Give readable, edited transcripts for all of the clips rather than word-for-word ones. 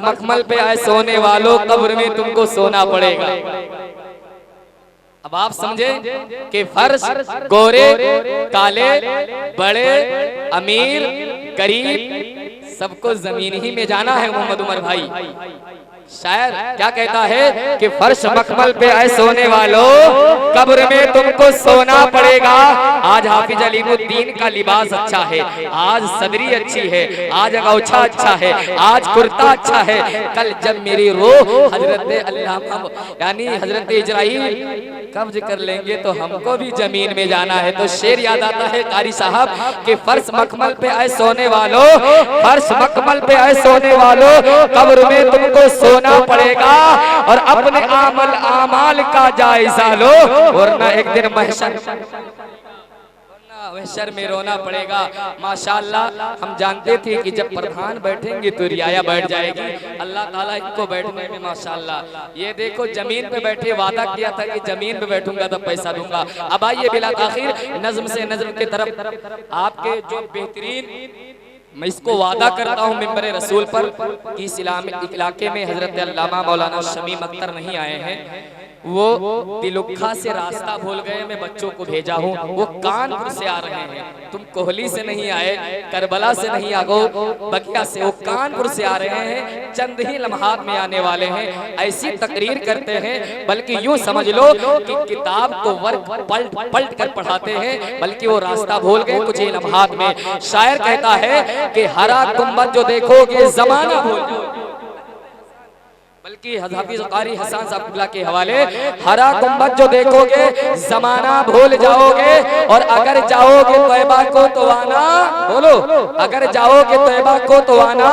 मखमल पे आए सोने वालों, कब्र में तुमको सोना पड़ेगा। अब आप समझे कि फर्श गोरे काले बड़े अमीर गरीब सबको जमीन ही में जाना है। मोहम्मद उमर भाई शायर क्या कहता है कि फर्श मखमल पे आए सोने वालों, कब्र में तुमको सोना पड़ेगा। आज हाफिज अलीमुद्दीन का लिबास अच्छा है, आज सदरी अच्छी है, आज गौछा अच्छा है, आज कुर्ता अच्छा है। कल जब मेरी रूह हजरत अल्लामा यानी हजरत इजराइल कब्ज कर लेंगे तो हमको भी जमीन में जाना है। तो शेर याद आता है कारी साहब कि फर्श मखमल पे आए सोने वालों, फर्श मखमल पे आए सोने वालों, कब्र में तुमको सोना पड़ेगा और अपने आमल आमाल का जायजा लो, वरना एक दिन महशर में रोना पड़ेगा। माशाअल्लाह हम जानते थे कि जब प्रधान बैठेंगे तो रियाया बैठ जाएगी। अल्लाह ताला इनको बैठने में माशाअल्लाह, ये देखो जमीन पे बैठे, वादा किया था कि जमीन पे बैठूंगा तो पैसा दूंगा। अब आइए बिला ताखिर नज्म से नज्म की तरफ। आपके जो बेहतरीन मैं इसको वादा करता हूँ मिंबर रसूल पर कि इस इलाके में हजरत अल्लामा मौलाना शमीम अख्तर नहीं आए हैं। वो तिलुखा से रास्ता भूल गए, मैं बच्चों को भेजा हूँ, वो कानपुर से आ रहे हैं। तुम कोहली से नहीं आए, करबला से नहीं आगो बकिया से, वो कानपुर से आ रहे हैं। चंद ही लम्हात में आने वाले हैं। ऐसी तकरीर करते हैं बल्कि यूं समझ लो कि किताब को वर्क पलट पलट कर पढ़ाते हैं, बल्कि वो रास्ता भूल गए कुछ ही लम्हात में। शायर कहता है कि हरा गुंबद जो देखोगे जमाना भूल जाओगे, बल्कि हाफिज कारी हसन साहब के हवाले, हरा गुंबद जो देखोगे जमाना भूल जाओगे, और अगर जाओगे तौबा को तो आना, बोलो अगर जाओगे तौबा को तो आना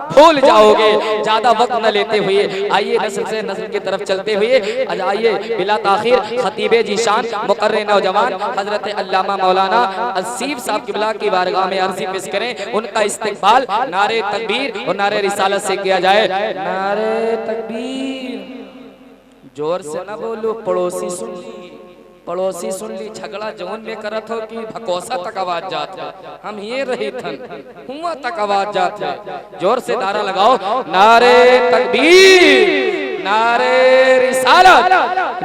भूल जाओगे। ज्यादा वक्त न लेते हुए आइए नस्ल से नस्ल की तरफ चलते हुए आइए बिला ताखिर खतीबे जीशान मुकर्रे नौजवान हजरत अल्लामा मौलाना असीफ साहब किबला की बारगाह में अर्जी पेश करें। उनका इस्तकबाल नारे तकबीर और नारे रिसालत से किया जाए। नारे तकबीर, जोर से ना बोलो, पड़ोसी सुन ली, पड़ोसी सुन ली। झगड़ा जौन में करत हो कि भकोसा तक आवाज जात है, हम ये रही थन हुआ तक आवाज जात है। जोर से नारा लगाओ, नारे तकबीर, नारे रिसालत,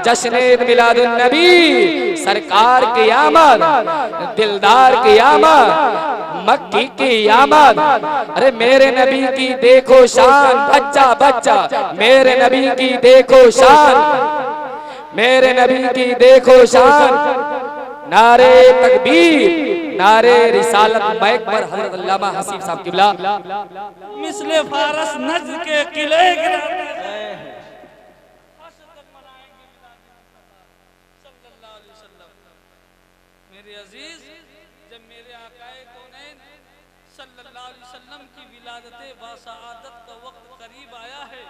जश्न मिलादुन नबी, सरकार की आमद, दिलदार की आमद, मक्की की आमद। अरे मेरे नबी की देखो शान, बच्चा बच्चा मेरे नबी की देखो शान, मेरे नबी की देखो शान। नारे तकबीर, नारे रिसालत। माइक पर हजरत अल्लामा हसीब साहब किबला मिसले फारस नज्द के किले मेरे अजीज, जब मेरे आकाए कौनैन सल्लल्लाहु अलैहि वसल्लम की विलादत बासआदत का वक्त करीब आया है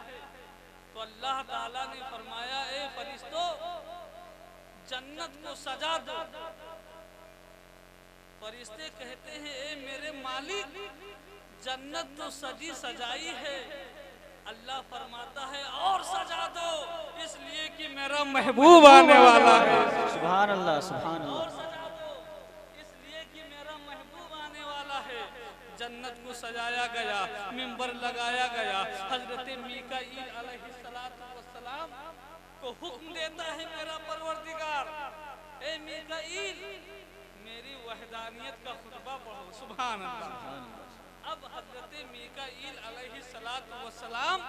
तो अल्लाह ताला ने फरमाया, ए फरिश्तों जन्नत को सजा दो। फरिश्ते कहते हैं, ए मेरे मालिक जन्नत तो सजी सजाई है। अल्लाह फरमाता है और सजा दो, इसलिए कि मेरा महबूब आने वाला है। सुभान अल्लाह, सुभान अल्लाह। और सजा दो इसलिए कि मेरा महबूब आने वाला है। जन्नत को सजाया गया, मिंबर लगाया गया। हजरत मीकाईल अलैहिस्सलाम को हुक्म देता है मेरा परवरदिगार, ए मीकाईल मेरी वहदानियत का खुतबा पढ़ो। सुभान अल्लाह। अब हजरत मीकाईल अलैहिस्सलाम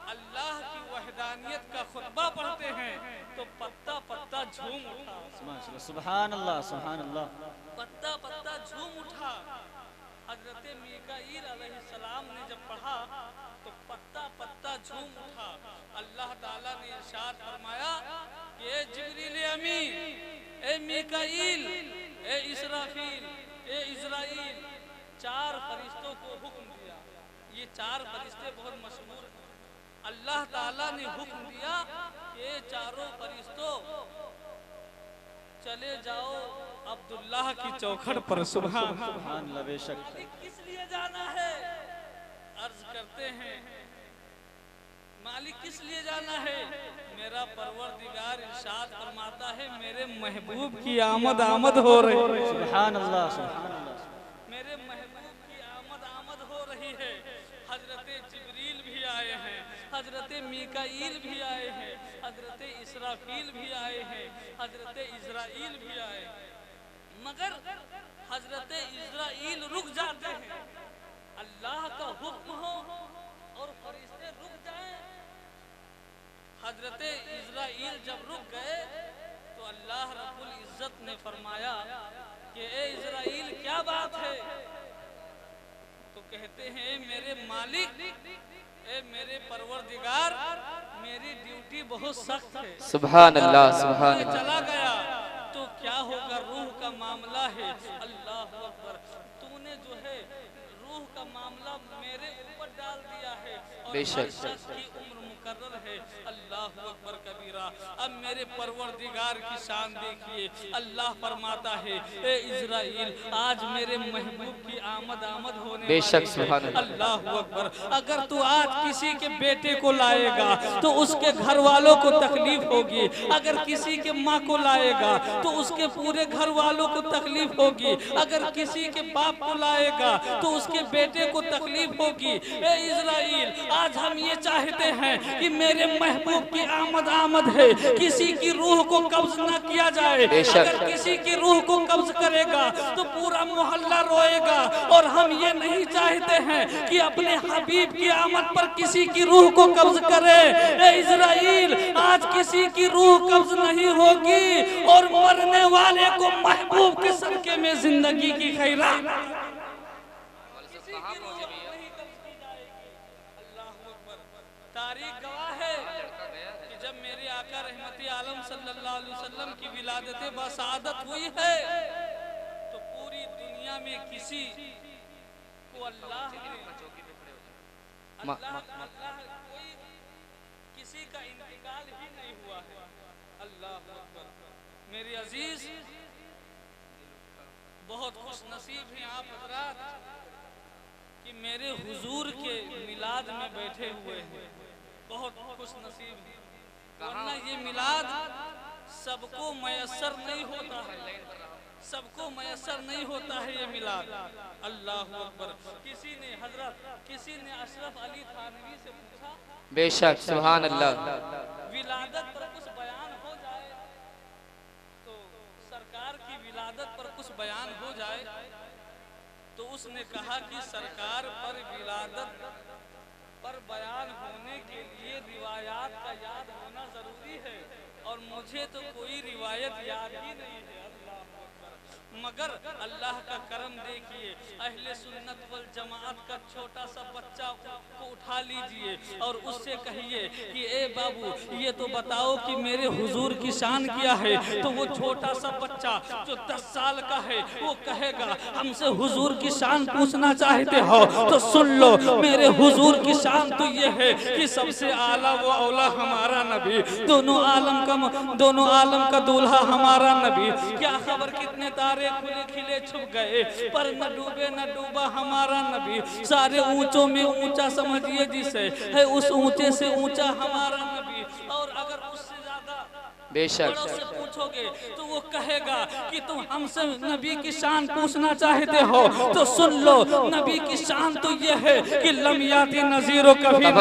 अल्लाह की वहदानियत का खुतबा पढ़ते हैं तो पत्ता पत्ता झूम उठा। सुभान अल्लाह, सुभान अल्लाह। पत्ता पत्ता झूम उठा। हजरत मीकाईल अलैहिस्सलाम ने जब पढ़ा तो पत्ता पत्ता झूम उठा। अल्लाह ताला ने इरशाद फरमाया, ये जिब्रील अमीन, ए मीकाईल, ए इसराफील, ए इजराइल, चार फरिश्तों को हुक्म दिया। ये चार फरिश्ते बहुत मशहूर हैं। अल्लाह ताला ने हुक्म दिया कि ये चारों फरिश्तों चले जाओ अब्दुल्लाह की चौखट पर। सुभान अल्लाह, बेशक। किस लिए जाना है? अर्ज करते हैं, मालिक किस लिए जाना है? मेरा परवरदिगार इरशाद फरमाता है, मेरे महबूब की आमद हो रही है। सुभान अल्लाह, सुभान अल्लाह। मेरे महबूब की आमद हो रही है। हजरत जिब्रील भी हजरत मीकाईल भी आए हैं, हजरत इसराफील भी आए हैं, हजरत इजराइल भी आए हैं, मगर हजरत इजराइल रुक जाते हैं। अल्लाह का हुक्म हो और फरिश्ते रुक जाएं। हजरत इजराइल जब रुक गए तो अल्लाह रब्बुल इज्जत ने फरमाया कि ए इजराइल क्या बात है? तो कहते हैं ए मेरे मालिक, ए मेरे परवरदिगार, मेरी ड्यूटी बहुत सख्त है। सुभान अल्लाह, सुभान अल्लाह। चला गया तो क्या होगा? रूह का मामला है। अल्लाह अकबर, तूने जो है रूह का मामला मेरे ऊपर डाल दिया है और बेशक की उम्र मुकर्रर है। अल्लाह अकबर कबीरा। अब मेरे परवरदिगार की शान देखिए। अल्लाह फरमाता है ए इजराइल, आज मेरे महबूब की आमद होने बेशक, वाली सुभान है। अल्लाह। अल्लाह अकबर, अगर तू आज किसी के बेटे को लाएगा तो उसके घर वालों को तकलीफ होगी, अगर किसी के माँ को लाएगा तो उसके पूरे घर वालों को तकलीफ होगी, अगर किसी के बाप को लाएगा तो उसके बेटे को तकलीफ होगी। ए इजराइल, आज हम ये चाहते हैं कि मेरे महबूब की आमद है, किसी की रूह को कब्ज न किया जाए। अगर किसी की रूह को कब्ज करेगा तो पूरा मोहल्ला रोएगा, और हम ये नहीं चाहते हैं कि अपने हबीब की आमद पर किसी की रूह को कब्ज करे। ए इजराइल, आज किसी की रूह कब्ज नहीं होगी और मरने वाले को महबूब के सदके में जिंदगी की खैरात तारीख गवाह है कि जब मेरे आका रहमती आलम सल्लल्लाहु अलैहि वसल्लम की विलादत बसादत हुई है तो पूरी दुनिया में किसी को अल्लाह कोई किसी का इंतकाल ही नहीं हुआ है। अल्लाह अकबर। मेरे अजीज, बहुत खुश नसीब हैं आप हजरात कि मेरे हुजूर के मिलाद में बैठे हुए हैं। बहुत खुश नसीब हैं, वरना ये मिलाद सबको मयसर नहीं होता है, सबको मयसर नहीं होता है ये मिलाद। अल्लाह अकबर। किसी ने अशरफ अली थानवी से पूछा, बेशक, सुभान अल्लाह, विलादत पर कुछ बयान हो जाए तो सरकार की विलादत पर कुछ बयान हो जाए, तो उसने कहा कि सरकार पर विलादत पर बयान होने के लिए रिवायात का याद होना जरूरी है, और मुझे तो कोई रिवायत याद ही नहीं है। मगर अल्लाह का करम देखिए, अहले सुन्नत वल जमाअत का छोटा सा बच्चा को उठा लीजिए और उससे कहिए कि ए बाबू, ये तो बताओ कि मेरे हुजूर की शान क्या है, तो वो छोटा सा बच्चा जो 10 साल का है वो कहेगा हमसे हुजूर की शान पूछना चाहते हो तो सुन लो, मेरे हुजूर की शान तो ये है कि सबसे आला वो औला हमारा नबी, दोनों आलम का दूल्हा हमारा नबी। क्या खबर कितने तारे खुले खिले छुप गए, पर न डूबे न डूबा हमारा नबी। सारे ऊंचों में ऊंचा समझिए जिसे है, उस ऊंचे से ऊंचा हमारा नबी। और अगर उससे ज्यादा बेशक से पूछोगे तो वो कहेगा कि तुम हमसे नबी की शान पूछना चाहते हो तो सुन लो, नबी की शान तो ये है कि लम याती नज़ीरो कभी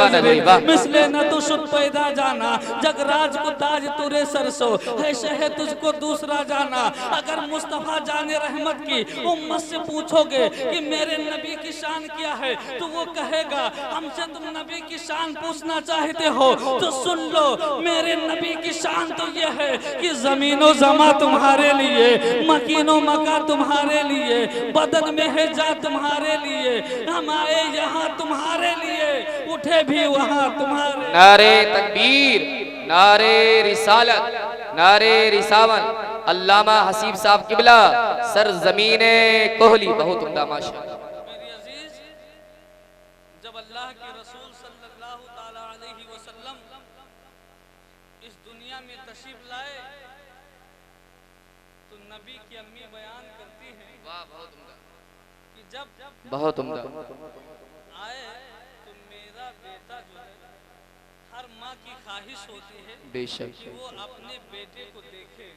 मिसले न तो शुद्ध पैदा जाना, जगराज को ताज तुरे सरसो है शह तुझको दूसरा जाना। अगर मुस्तफा जाने रहमत की उम्मत से पूछोगे कि मेरे नबी की शान क्या है तो वो कहेगा हमसे तुम नबी की शान पूछना चाहते हो तो सुन लो, मेरे नबी की शान तो ये है कि जमीनो जमा तुम्हारे लिए, मकीनो मका तुम्हारे लिए, बदन में है जा तुम्हारे लिए, हम आए यहाँ तुम्हारे लिए, उठे भी वहाँ तुम्हारे। नारे तकबीर, नारे रिसालत, नारे रिसावत। अल्लामा हसीब साहब किबला, सर जमीने कोहली। बहुत उम्दा माशाअल्लाह। मेरे अजीज, जब अल्लाह के रसूल सल्लल्लाहु ताला अलैहि वसल्लम इस दुनिया में तशरीफ लाए तो नबी की अम्मी बयान करती हैं, वाह, बहुत उम्दा, कि जब बहुत उम्दा आए तो मेरा बेटा जो है, हर माँ की ख्वाहिश होती है बेशक कि वो अपने बेटे को देखे।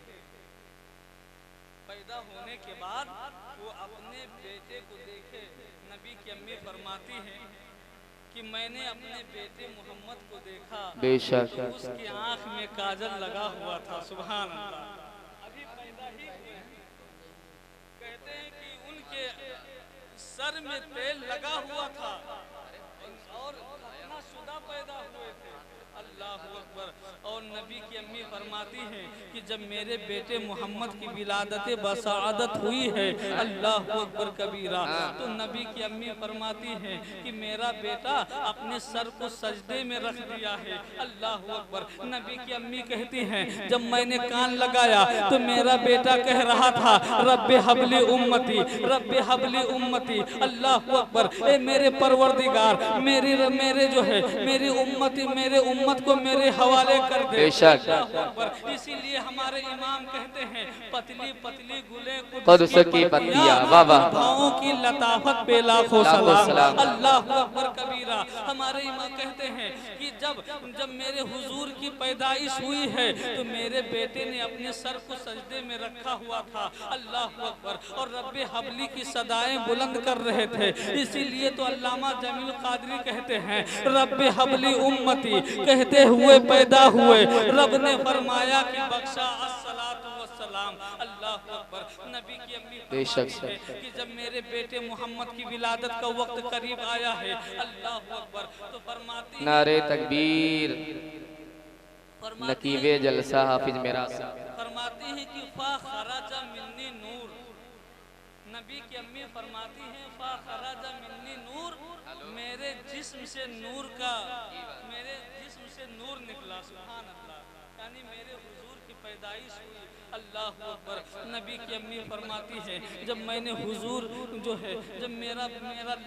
पैदा होने के बाद वो अपने बेटे को देखे। नबी की अम्मी फरमाती हैं कि मैंने अपने बेटे मोहम्मद को देखा। बेशक। उसकी आंख में काजल लगा हुआ था। सुभान अल्लाह। अभी पैदा ही हुए। कहते हैं कि उनके सर में तेल लगा हुआ था और खतनाशुदा पैदा हुए थे। अल्लाह अकबर। और नबी की अम्मी फरमाती हैं कि जब मेरे बेटे मोहम्मद की विलादत बसादत हुई है, अल्लाह अकबर कबीरा, तो नबी की अम्मी फरमाती हैं कि मेरा बेटा अपने सर को सजदे में रख दिया है। अल्लाह अकबर। नबी की अम्मी कहती हैं जब मैंने कान लगाया तो मेरा बेटा कह रहा था रब्बे हबली उम्मती, रब्बे हबली उम्मती। अल्लाह अकबर। ए मेरे परवरदिगार, मेरे जो है मेरी उम्मती, मेरे उम्मत को मेरे हवाले कर दे। बेशक। इसीलिए हमारे इमाम कहते हैं पतली पतली गुले कुद्स की पत्तियां, वाह वाह, भावों की लताफत पे लाखों सलाम। अल्लाह अकबर कबीरा। हमारे इमाम कहते हैं कि जब मेरे हुजूर की पैदाइश हुई है तो मेरे बेटे ने अपने सर को सजदे में रखा हुआ था। अल्लाह अकबर। और रब्बे हबली की सदाएं बुलंद कर रहे थे। इसीलिए तो अल्लामा जमील कादरी कहते हैं रब्बे हबली उम्मती कहते हुए पैदा हुए, रब ने फरमाया कि बख्शा अस्सलातु वस्सलाम। अल्लाह अकबर। नबी की अम्मी फरमाती है कि जब मेरे बेटे मोहम्मद की विलादत का वक्त करीब आया है, अल्लाह अकबर, तो फरमाती नारे तकबीर, नकीबे जलसा हाफिज मेरा फरमाती है कि फा खराजा मिन्नी नूर। नबी की अम्मी फरमाती हैं फा खराजा मिन्नी नूर, मेरे जिस्म से नूर का, मेरे जिस्म से नूर निकला। सुभान अल्लाह। यानी मेरे हुजूर की पैदाइश हुई। अल्लाह अकबर। नबी की अम्मी फरमाती है जब मैंने हुजूर जो है जब मेरा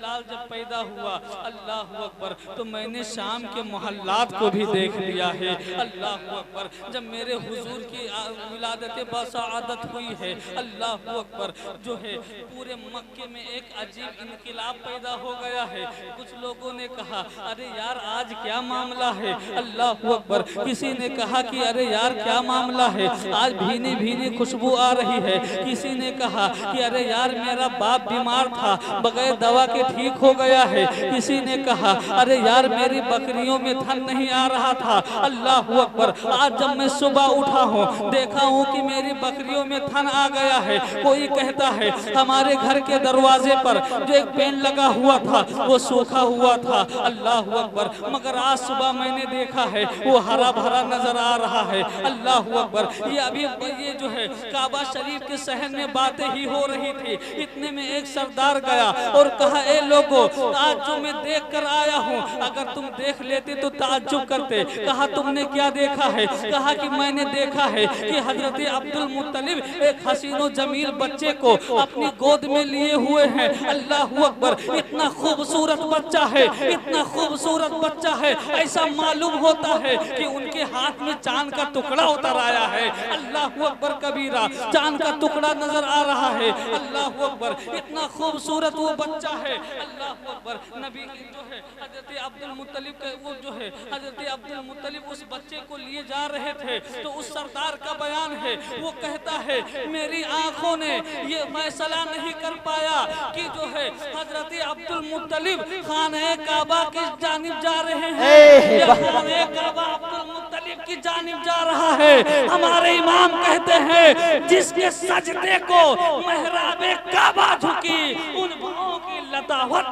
लाल जब पैदा हुआ, अल्लाह अकबर, तो मैंने शाम के मोहल्लात को भी देख लिया है। अल्लाह अकबर। जब मेरे हुजूर की विलादत बसादत हुई है, अल्लाह अकबर, जो है पूरे मक्के में एक अजीब इनकलाब पैदा हो गया है। कुछ लोगों ने कहा अरे यार आज क्या मामला है। अल्लाह अकबर। किसी ने कहा कि अरे यार क्या मामला है, आज भीनी भीनी खुशबू आ रही है। किसी ने कहा कि अरे यार मेरा बाप बीमार था, बगैर दवा के ठीक हो गया है। किसी ने कहा अरे यार मेरी बकरियों में थन नहीं आ रहा था। अल्लाह अकबर। आज जब मैं सुबह उठा हूँ देखा हूँ कि मेरी बकरियों में थन आ गया है। कोई कहता है हमारे घर के दरवाजे पर जो एक पेड़ लगा हुआ था वो सूखा हुआ था। अल्लाह अकबर। मगर आज सुबह मैंने देखा है वो हरा भरा नजर आ रहा है। अल्लाह अकबर। ये अभी ये जो है काबा शरीफ के शहर में बातें ही हो रही थी। इतने में एक सरदार गया और कहा ए लोगों, आज जो मैं देख कर आया हूँ अगर तुम देख लेते तो ताज्जुब करते। कहा तुमने क्या देखा है? कहा कि मैंने देखा है कि हजरत अब्दुल मुत्तलिब एक हसीनो जमील बच्चे को अपनी गोद में लिए हुए हैं। अल्लाह अकबर। इतना खूबसूरत बच्चा है, इतना खूबसूरत बच्चा है, ऐसा मालूम होता है कि उनके हाथ में चांद का टुकड़ा उतर आया है। अल्लाह अकबर कबीरा। चांद का टुकड़ा नजर आ रहा है। अल्लाह अकबर। इतना खूबसूरत वो बच्चा है। अल्लाह अकबर। नबी जो है हजरत अब्दुल मुत्तलिब का वो जो है हजरत अब्दुल मुत्तलिब उस बच्चे को लिए जा रहे थे तो उस सरदार का बयान है, वो कहता है मेरी आंखों ने ये फैसला नहीं कर पाया कि जो है हजरत अब्दुल मुत्तलिब खाने काबा की जानिब जा रहे हैं या खाने काबा अब्दुल मुत्तलिब की जानिब जा रहा है। हमारे इमाम कहते हैं जिसके सजदे को महराबे काबा झुकी उन भावों की लतावत।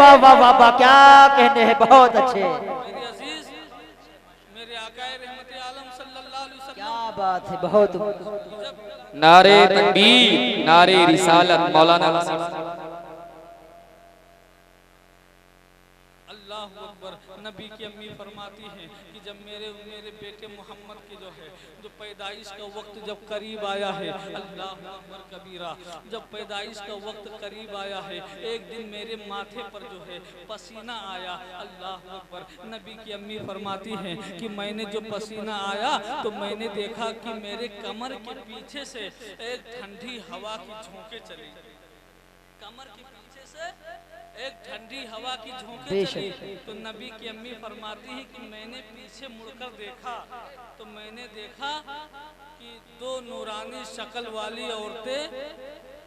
बाबा बाबा क्या कहने हैं, बहुत अच्छे। मेरे अजीज, मेरे आकाए रहमत आलम सल्लल्लाहु अलैहि वसल्लम, क्या बात है, बहुत। नारे तकबीर, नारे रिसालत, मौलाना अल्लाह अकबर। नबी की अम्मी फरमाती हैं कि जब मेरे बेटे मोहम्मद की जो है जो पैदाइश का वक्त जब करीब आया है, अल्लाह अकबर कबीरा, जब पैदाइश का वक्त करीब आया है, एक दिन मेरे माथे पर जो है पसीना आया। अल्लाह अकबर। नबी की अम्मी फरमाती हैं कि मैंने जो पसीना आया तो मैंने देखा कि मेरे कमर के पीछे से एक ठंडी हवा की झोंके चली। कमर के पीछे से एक ठंडी हवा की झोंके चली। तो नबी की अम्मी फरमाती है कि मैंने पीछे मुड़कर देखा तो मैंने देखा कि दो नूरानी शक्ल वाली औरतें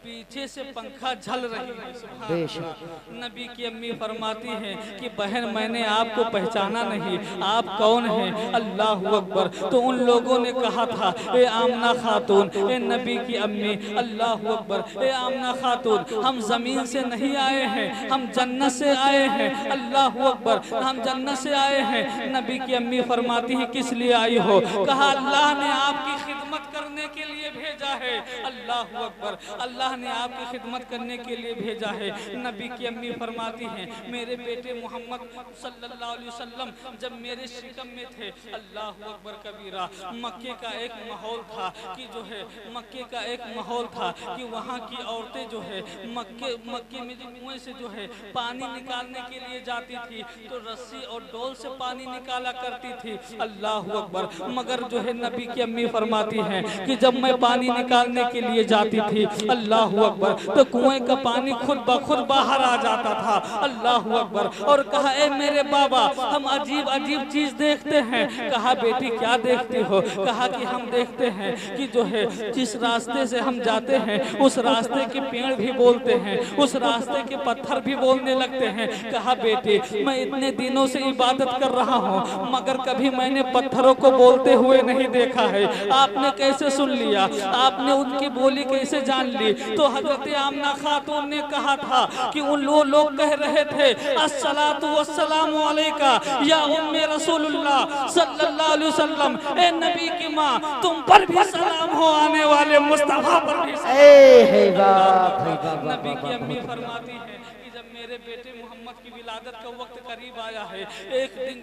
पीछे से पंखा झल रही है। सुभान अल्लाह। नबी की अम्मी फरमाती हैं कि बहन मैंने आपको पहचाना नहीं, आप कौन हैं? अल्लाह अकबर। तो उन लोगों ने कहा था ए आमना खातून, ए नबी की अम्मी, अल्लाह अकबर, ए आमना खातून, हम जमीन से नहीं आए हैं, हम जन्नत से आए हैं। अल्लाह अकबर, हम जन्नत से आए हैं। नबी की अम्मी फरमाती है किस लिए आई हो? कहा अल्लाह ने आपकी खिदमत करने के लिए भेजा है। अल्लाह अकबर, अल्लाह ने आपकी खिदमत करने के लिए भेजा है। नबी की अम्मी फरमाती हैं मेरे बेटे मोहम्मद सल्लल्लाहु अलैहि वसल्लम जब मेरे शिकम में थे, अल्लाह अकबर कबीरा, मक्के का एक माहौल था कि जो है मक्के का एक माहौल था कि वहाँ की औरतें जो है मक्के में जो कुएं से जो है पानी निकालने के लिए जाती थी तो रस्सी और डोल से पानी निकाला करती थी। अल्लाह अकबर। मगर जो है नबी की अम्मी फरमाती हैं कि जब मैं पानी निकालने के लिए जाती थी, अल्लाह अकबर, तो कुएं का पानी खुद ब खुद बाहर आ जाता था। अल्लाह अकबर। और कहा ए मेरे बाबा, हम अजीब अजीब चीज देखते हैं। कहा बेटी क्या देखती हो? कहा कि हम देखते हैं कि जो है जिस रास्ते से हम जाते हैं उस रास्ते के पेड़ भी बोलते हैं, उस रास्ते के पत्थर भी बोलने लगते हैं। कहा बेटी मैं इतने दिनों से इबादत कर रहा हूँ मगर कभी मैंने पत्थरों को बोलते हुए नहीं देखा है। आपने कैसे सुन लिया? आपने उनकी बोली कैसे जान ली? तो हजरत आमना खातून ने कहा था कि उन लोग कह रहे थे अस्सलातु वस्सलामु अलैका या उम्मे रसूलुल्लाह सल्लल्लाहु अलैहि वसल्लम, ए नबी की माँ तुम पर भी सलाम हो, आने वाले मुस्तफा पर भी सलाम। नबी की अम्मी फरमाती है कि जब मेरे बेटे मोहम्मद की विलादत का वक्त करीब आया है, एक दिन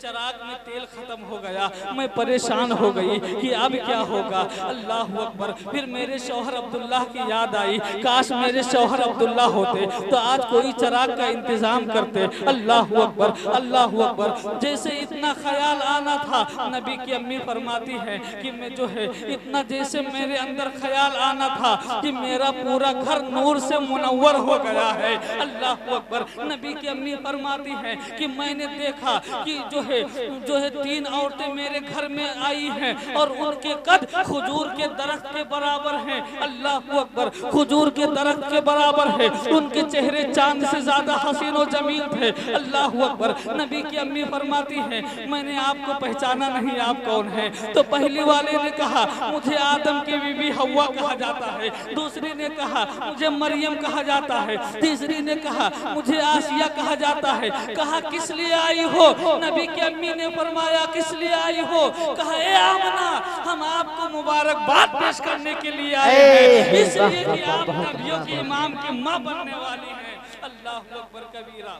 चिराग में तेल खत्म हो गया। मैं परेशान हो गई कि अब क्या होगा। अल्लाह अकबर। फिर मेरे शौहर अब्दुल्लाह की याद आई, काश मेरे शौहर अब्दुल्लाह होते तो आज कोई चिराग का इंतजाम करते। अल्लाह अकबर, अल्लाह अकबर। जैसे इतना ख्याल आना था, नबी की अम्मी फरमाती है कि मैं जो है इतना जैसे मेरे अंदर ख्याल आना था कि मेरा पूरा घर नूर से मुनव्वर हो गया है। अल्लाह अकबर। नबी की अम्मी फरमाती है कि मैंने देखा कि जो है 3 औरतें मेरे घर में आई हैं और उनके कद खजूर के दरख्त के बराबर हैं। अल्लाह अकबर। खजूर के दरख्त के बराबर है। उनके चेहरे चांद से ज्यादा हसीन और जमील थे। अल्लाह अकबर। नबी की अम्मी फरमाती है मैंने आपको पहचाना नहीं, आप कौन हैं? तो पहली वाले ने कहा मुझे आदम की बीवी हव्वा कहा जाता है। दूसरी ने कहा मुझे मरियम कहा जाता है। तीसरी ने कहा मुझे आसिया कहा जाता है। कहा किस लिए आई हो? नबी की अम्मी ने फरमाया किस लिए आई हो? कहा ए आमना, हम आपको मुबारकबाद पेश करने के लिए आए हैं, इसलिए कि आप नबियों के इमाम की मां बनने वाली हैं। अल्लाह अकबर कबीरा।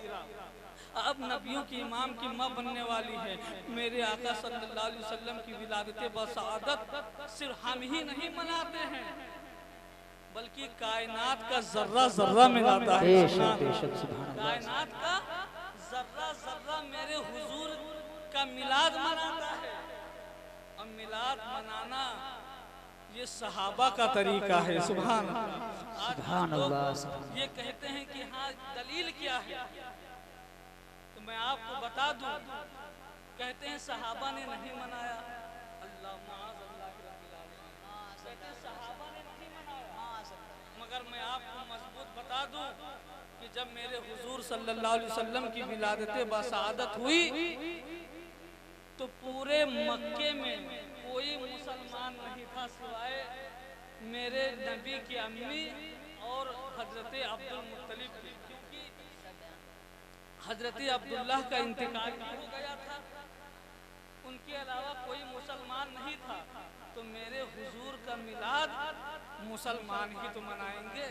अब नबियों की इमाम की मां बनने वाली है। मेरे आका सल्लल्लाहु अलैहि वसल्लम की विलादत बसादत सिर्फ हम ही नहीं मनाते हैं बल्कि कायनात का जर्रा जर्रा मिलाता है। कायनात का जर्रा जर्रा मेरे हुजूर का मिलाद मनाता है। और मिलाद मनाना ये सहाबा का तरीका है। सुभान अल्लाह। ये कहते हैं कि हाँ दलील क्या है, तो मैं आपको बता दूं। कहते हैं सहाबा ने नहीं मनाया। अल्लाह कहते हैं सहाबा ने नहीं मनाया। मगर मैं आपको मजबूत बता दूं कि जब मेरे हुजूर सल्लल्लाहु अलैहि वसल्लम की विलादत बसादत हुई तो पूरे मक्के में कोई मुसलमान नहीं था सिवाय मेरे नबी की अम्मी और हजरत अब्दुल मुत्तलिब की, क्योंकि हजरत अब्दुल्लाह का इंतकाल हो गया था। उनके अलावा कोई मुसलमान नहीं था। तो मेरे हुजूर का मिलाद मुसलमान ही तो मनाएंगे,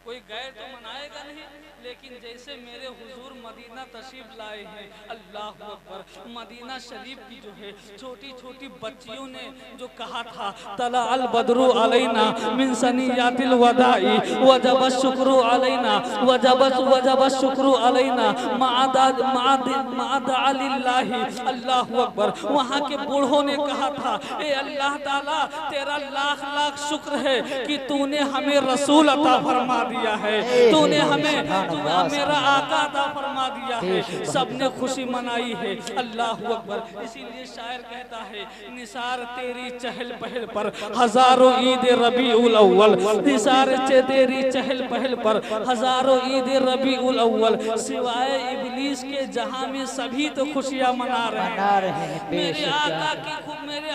कोई गैर तो मनाएगा नहीं। लेकिन जैसे मेरे हुजूर मदीना तशरीफ लाए हैं, अल्लाह अकबर, मदीना शरीफ की जो है छोटी छोटी बच्चियों ने जो कहा था तला अल बदरु अलैना मिन सनियातिल वदाई वजब शुक्र अलैना वजब शुक्र अलैना माद अलिल्लाहि। अल्लाह अकबर। वहाँ के बूढ़ों ने कहा था ए अल्लाह ताला तेरा लाख लाख शुक्र है कि तूने हमें रसूल अता फरमा दिया। दिया है, तूने हमें मेरा आका अता फरमा दिया है, सबने खुशी मनाई है। अल्लाह अकबर। इसीलिए शायर कहता है, निसार तेरी चहल पहल पर हजारों ईद रबीउल अव्वल, निसार तेरी चहल पहल पर हजारों ईद रबीउल अव्वल, सिवाय इब्लीस के जहां में सभी तो खुशियां मना रहे हैं। मेरे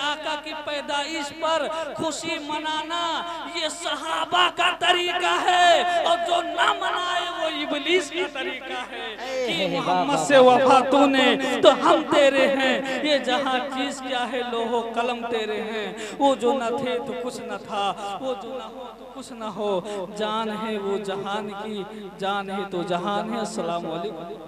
आका की पैदाइश पर खुशी मनाना ये सहाबा का तरीका है, और जो ना मनाए वो इब्लीस का तरीका है। कि मोहम्मद से वफा तूने तो हम तेरे हैं, ये जहां चीज क्या है लोहो कलम तेरे हैं। वो जो न थे तो कुछ न था, वो जो न हो तो कुछ न हो, जान है वो जहान की, जान है तो जहान है। अस्सलाम वालेकुम।